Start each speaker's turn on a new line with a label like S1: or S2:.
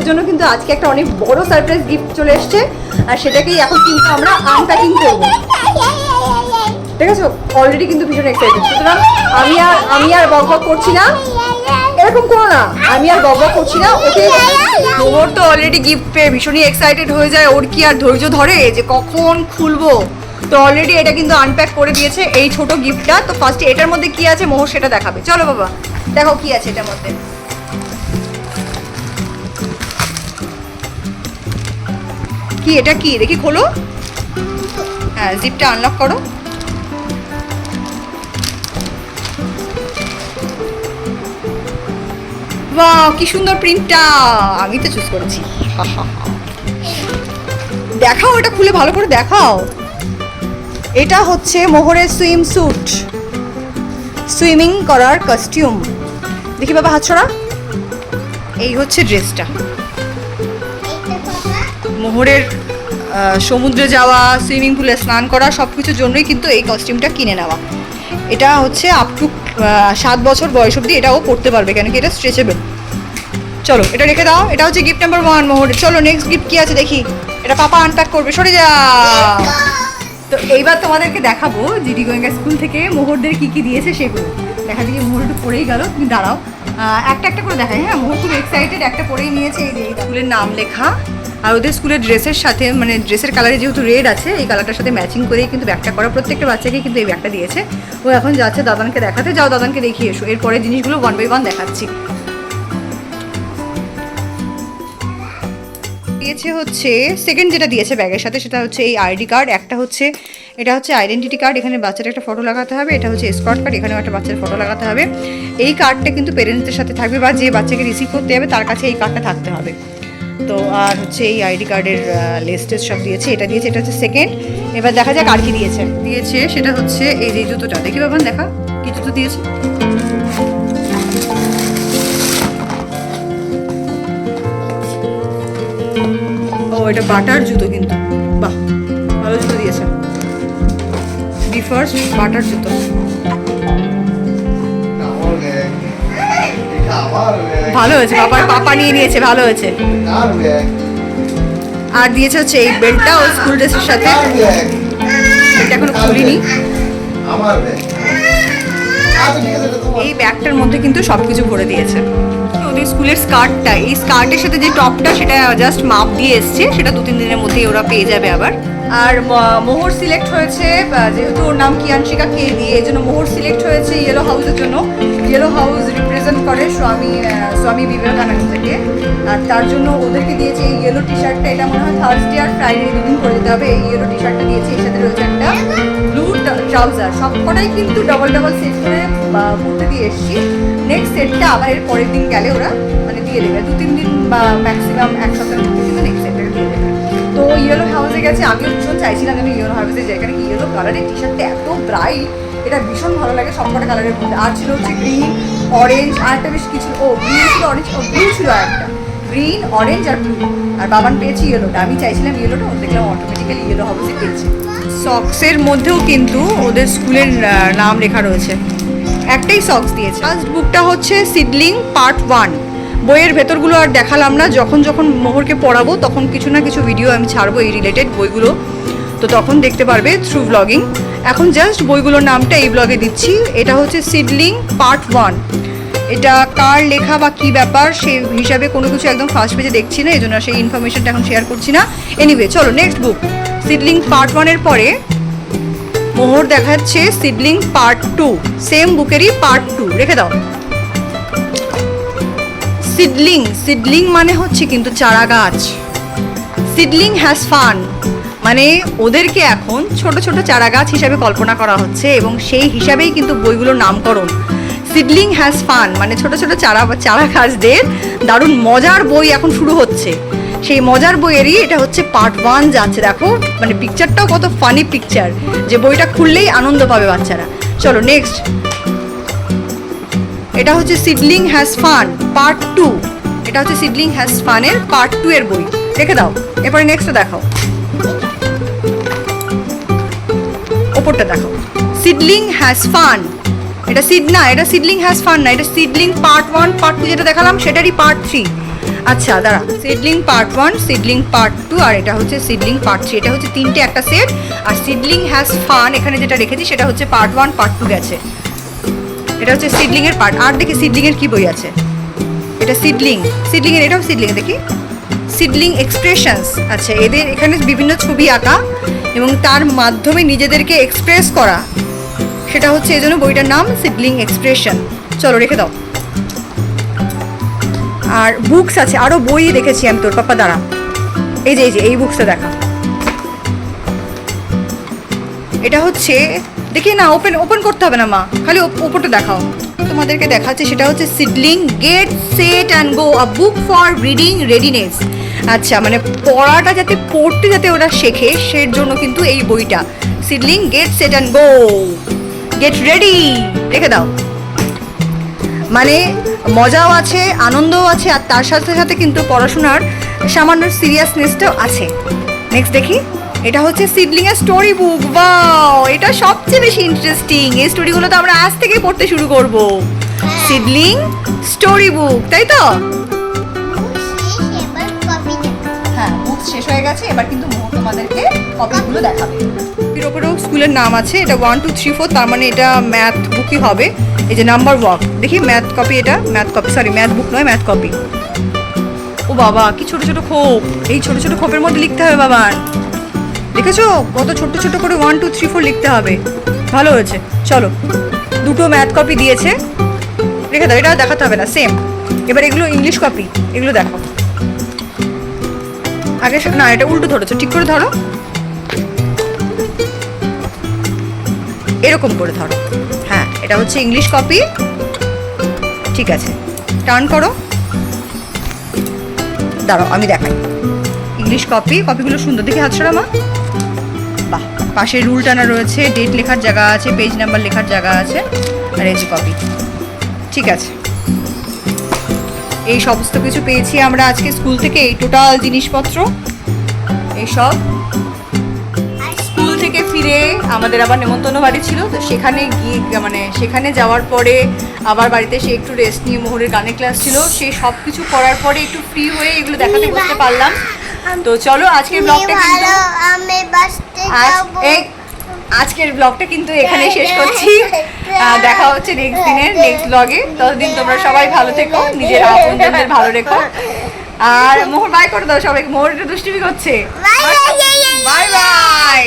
S1: জন্য কিন্তু আজকে একটা অনেক বড় সারপ্রাইজ গিফট চলে এসেছে, আর সেটাকেই এখন কিন্তু আমরা আনপ্যাকিং করবো। ঠিক আছে, অলরেডি কিন্তু ভীষণ এক্সাইটেড। সুতরাং আমি আর বকবক করছি না, এরকম করো না, আমি আর বকবক করছি না। ওর তো অলরেডি গিফট পেয়ে ভীষণই এক্সাইটেড হয়ে যায়, ওর কি আর ধৈর্য ধরে যে কখন খুলবো। তো অলরেডি এটা কিন্তু আনপ্যাক করে দিয়েছে এই ছোট গিফটটা। তো ফার্স্টে এটার মধ্যে কি আছে মোহর সেটা দেখাবে। চলো বাবা দেখো কি আছে এটার মধ্যে। কি এটা কি দেখি, খোলো। হ্যাঁ, জিপটা আনলক করো। বাহ, কি সুন্দর প্রিন্টটা, আমি তো চুজ করেছি। দেখাও এটা খুলে ভালো করে দেখাও। এটা হচ্ছে মোহরের সুইম স্যুট, সুইমিং করার কস্টিউম। দেখি বাবা হাত ছড়া। এই হচ্ছে ড্রেসটা, মোহরের সমুদ্রে যাওয়া, সুইমিং পুলে স্নান করা সব কিছুর জন্যই কিন্তু এই কস্টিউমটা কিনে নেওয়া। এটা হচ্ছে আপ টু 7 বছর বয়স অবধি এটাও পড়তে পারবে, কেন কি এটা স্ট্রেচেবল। চলো এটা রেখে দাও, এটা হচ্ছে গিফট নাম্বার 1 মোহরের। চলো নেক্সট গিফট কি আছে দেখি, এটা পাপা আনপ্যাক করবে, সরে যা। তো এইবার তোমাদেরকে দেখাবো জিডি গোয়েঙ্কা স্কুল থেকে মোহরদের কি কি দিয়েছে সেগুলো। দেখা দিকে মোহর একটু পড়েই গেল, তুমি দাঁড়াও, একটা একটা করে দেখাই। হ্যাঁ, মোহর খুব এক্সাইটেড, একটা পড়েই নিয়েছে। এই যে স্কুলের নাম লেখা, আর ওদের স্কুলের ড্রেসের সাথে, মানে ড্রেসের কালারে যেহেতু রেড আছে, এই কালারটার সাথে ম্যাচিং করেই কিন্তু ব্যাগটা করা। প্রত্যেকটা বাচ্চাকে কিন্তু এই ব্যাগটা দিয়েছে। ও এখন যাচ্ছে দাদানকে দেখাতে। যাও দাদানকে দেখিয়ে এসো, এরপরে জিনিসগুলো 1 বাই 1 দেখাচ্ছি। দিয়েছে হচ্ছে সেকেন্ড যেটা দিয়েছে ব্যাগের সাথে, সেটা হচ্ছে এই আইডি কার্ড। একটা হচ্ছে এটা হচ্ছে আইডেন্টিটি কার্ড, এখানে বাচ্চার একটা ফটো লাগাতে হবে। এটা হচ্ছে স্কট কার্ড, এখানেও একটা বাচ্চার ফটো লাগাতে হবে। এই কার্ডটা কিন্তু পেরেন্টসদের সাথে থাকবে, বা যে বাচ্চাকে রিসিভ করতে যাবে তার কাছে এই কার্ডটা থাকতে হবে। তো আর হচ্ছে এই আইডি কার্ডের লিস্টেস সব দিয়েছে। এটা দিয়েছে, এটা হচ্ছে সেকেন্ড। এবার দেখা যাক আর কি দিয়েছে। সেটা হচ্ছে এই যে জুতোটা, দেখি বাবা দেখা কি জুতো দিয়েছে। ও এটা বাটার জুতো, কিন্তু বাহ ভালো জুতো দিয়েছে। দি ফার্স্ট বাটার জুতো, ভালো হয়েছে। পাপা নিয়ে নিয়েছে, ভালো হয়েছে। আর দিয়েছে হচ্ছে এই বেল্টটা ও স্কুল ড্রেসের সাথে, এটা এখনো খুলিনি। এই ব্যাগটার মধ্যে কিন্তু সবকিছু ভরে দিয়েছে। ওদের স্কুলের স্কার্টটা, এই স্কার্টের সাথে যে টপটা সেটা জাস্ট মাপ দিয়ে এসছে, সেটা 2-3 দিনের মধ্যেই ওরা পেয়ে যাবে আবার। আর মোহর সিলেক্ট হয়েছে, যেহেতু ওর নাম কিয়ানশিকা কে দিয়ে, এই জন্য মোহর সিলেক্ট হয়েছে ইয়েলো হাউসের জন্য। ইয়েলো হাউস রিপ্রেজেন্ট করে স্বামী বিবেকানন্দকে, আর তার জন্য ওদেরকে দিয়েছে এই ইয়েলো টি শার্টটা। এটা মনে হয় থার্সডে আর ফ্রাইডে দুদিন করে দিতে হবে। এই ইয়েলো টি শার্টটা দিয়েছে, এর সাথে রয়েছে একটা ব্লু ট্রাউজার। সবকটাই কিন্তু ডাবল সেট করে পরতে দিয়ে এসেছি। নেক্সট সেটটা আবার এর পরের দিন গেলে ওরা মানে দিয়ে দেবে, 2-3 দিন বা ম্যাক্সিমাম 1 সপ্তাহের মধ্যে কিন্তু নেক্সট সেটটাকে দিয়ে দেবে। তো ইয়েলো হাউসে গেছে, আমিও ভীষণ চাইছিলাম আমি ইয়েলো হাউসে যাই, কারণ ইয়েলো কালারের টি শার্টটা এত ব্রাইট, এটা ভীষণ ভালো লাগে সবকটা কালারের মধ্যে। আর ছিল হচ্ছে গ্রিন, অরেঞ্জ, আর একটা বেশ কিছু, গ্রিন ছিল, অরেঞ্জ, ব্লু ছিল একটা, গ্রিন, অরেঞ্জ আর ব্লু। আর বাবান পেয়েছি ইয়েলোটা, আমি চাইছিলাম ইয়েলোটা, ও দেখলাম অটোমেটিক্যালি ইয়েলো হাউসে পেয়েছে। সক্সের মধ্যেও কিন্তু ওদের স্কুলের নাম লেখা রয়েছে। একটাই সক্স দিয়েছে। ফার্স্ট বুকটা হচ্ছে সিডলিং পার্ট 1। বইয়ের ভেতরগুলো আর দেখালাম না, যখন যখন মোহরকে পড়াবো তখন কিছু না কিছু ভিডিও আমি ছাড়বো এই রিলেটেড বইগুলো, তো তখন দেখতে পারবে থ্রু ব্লগিং। এখন জাস্ট বইগুলোর নামটা এই ব্লগে দিচ্ছি। এটা হচ্ছে সিডলিং পার্ট 1। এটা কার লেখা বা কী ব্যাপার সেই হিসাবে কোনো কিছু একদম ফার্স্ট পেজে দেখছি না, এই জন্য সেই ইনফরমেশনটা এখন শেয়ার করছি না। এনিওয়ে চলো নেক্সট বুক, সিডলিং পার্ট 1-এর পরে মোহর দেখাচ্ছে সিডলিং পার্ট 2, সেম বুকেরই পার্ট 2। রেখে দাও। সিডলিং মানে হচ্ছে কিন্তু চারা গাছ। সিডলিং হ্যাজ ফান মানে ওদেরকে এখন ছোট ছোট চারা গাছ হিসাবে কল্পনা করা হচ্ছে, এবং সেই হিসাবেই কিন্তু বইগুলোর নামকরণ। সিডলিং হ্যাজ ফান মানে ছোট ছোট চারা গাছদের দারুণ মজার বই এখন শুরু হচ্ছে। সেই মজার বইয়েরই এটা হচ্ছে পার্ট 1 যাচ্ছে। দেখো মানে পিকচারটাও কত ফানি পিকচার, যে বইটা খুললেই আনন্দ পাবে বাচ্চারা। চলো নেক্সট, এটা হচ্ছে সিডলিং হ্যাজ ফান পার্ট 2। এটা হচ্ছে সিডলিং হ্যাজ ফানের পার্ট 2 এর বই। রেখে দাও। এরপরে নেক্সটটা দেখাও, ওপরটা দেখো, সিডলিং হ্যাজ ফান। এটা সিডলিং হ্যাজ ফান না, এটা সিডলিং পার্ট 1 পার্ট 2 যেটা দেখালাম সেটারই পার্ট 3। আচ্ছা দাঁড়া, সিডলিং পার্ট 1, সিডলিং পার্ট 2 আর এটা হচ্ছে সিডলিং পার্ট 3। এটা হচ্ছে তিনটে একটা সেট। আর সিডলিং হ্যাজ ফান এখানে যেটা রেখেছি সেটা হচ্ছে পার্ট 1 পার্ট 2 গেছে। এটা হচ্ছে সিডলিং এর পার্ট। আর দেখি সিডলিং এর কি বই আছে। এটা সিডলিং এর, এটাও সিডলিং দেখি, সিডলিং এক্সপ্রেশনস। আচ্ছা, এদের এখানে বিভিন্ন ছবি আঁকা এবং তার মাধ্যমে নিজেদেরকে এক্সপ্রেস করা, সেটা হচ্ছে এই জন্য বইটার নাম সিডলিং এক্সপ্রেশন। চলো রেখে দাও। আর বুকস আছে, আরও বই রেখেছি আমি তোর পাপা, দাঁড়া। এই যে এই বুকসটা দেখা, এটা হচ্ছে দেখি না, ওপেন করতে হবে না মা, খালি ওপরটা দেখাও। তোমাদেরকে দেখাচ্ছে সেটা হচ্ছে seedling get set and go, a book for reading readiness. আচ্ছা, মানে পড়াটা পড়তে যাতে ওরা শেখে সের জন্য কিন্তু এই বইটা, seedling get set and go, get ready. রেখে দাও। মানে মজাও আছে, আনন্দও আছে, আর তার সাথে সাথে কিন্তু পড়াশোনার সামান্য সিরিয়াসনেসটাও আছে। নেক্সট দেখি, এটা হচ্ছে সিডলিং এর স্টোরি বুক। ওয়াও, এটা সবচেয়ে বেশি ইন্টারেস্টিং। এই স্টোরিগুলো তো আমরা আজ থেকেই পড়তে শুরু করব। সিডলিং স্টোরি বুক, তাই তো? হ্যাঁ, বুক শেষ হয়ে গেছে, এবার কিন্তু মোহর তোমাদেরকে কপিগুলো দেখাবে। এর ওপরেও স্কুলের নাম আছে, এটা 1 2 3 4, তার মানে এটা ম্যাথ বুকই হবে। এই যে নাম্বার ওয়ার্ক, দেখি ম্যাথ কপি, এটা ম্যাথ কপি, সরি ম্যাথ বুক নয়, ম্যাথ কপি। ও বাবা, কি ছোট ছোট খোপ, এই ছোট ছোট খোপের মধ্যে লিখতে হবে বাবার। দেখেছো কত ছোট ছোট করে 1 2 3 4 লিখতে হবে। ভালো হয়েছে। চলো, দুটো ম্যাথ কপি দিয়েছে, রেখে দাও, এটা দেখাতে হবে না, সেম। এবার এগুলো ইংলিশ কপি, এগুলো দেখো। আগে না, এটা উল্টো ধরেছো, ঠিক করে ধরো, এরকম করে ধরো। হ্যাঁ, এটা হচ্ছে ইংলিশ কপি, ঠিক আছে। টার্ন করো, দাঁড়াও আমি দেখাই। ইংলিশ কপি, কপিগুলো সুন্দর, দেখি হাত সরা মা। বাহ, পাশে রুল টানা রয়েছে, ডেট লেখার জায়গা আছে, পেজ নাম্বার লেখার জায়গা আছে, আর এই যে কপি, ঠিক আছে। এই সমস্ত কিছু পেয়েছি আমরা আজকে স্কুল থেকে, এই টোটাল জিনিসপত্র এইসব। স্কুল থেকে ফিরে আমাদের আবার নেমন্তন্ন বাড়ি ছিল, তো সেখানে গিয়ে মানে সেখানে যাওয়ার পরে আবার বাড়িতে এসে একটু রেস্ট নিয়ে, মোহরের গানের ক্লাস ছিল, সেই সব কিছু করার পরে একটু ফ্রি হয়ে এগুলো দেখাতে বসতে পারলাম। তো চলো আজকের ব্লগটা কিন্তু আজকের ব্লগটা কিন্তু এখানেই শেষ করছি। দেখা হচ্ছে নেক্সট দিনের নেক্সট ব্লগে। ততদিন তোমরা সবাই ভালো থেকো, নিজের আপনজনদের ভালো রেখো। আর মোহর বাই করে দাও সবাইকে, মোহর একটু দুষ্টুমি করছে। Bye bye.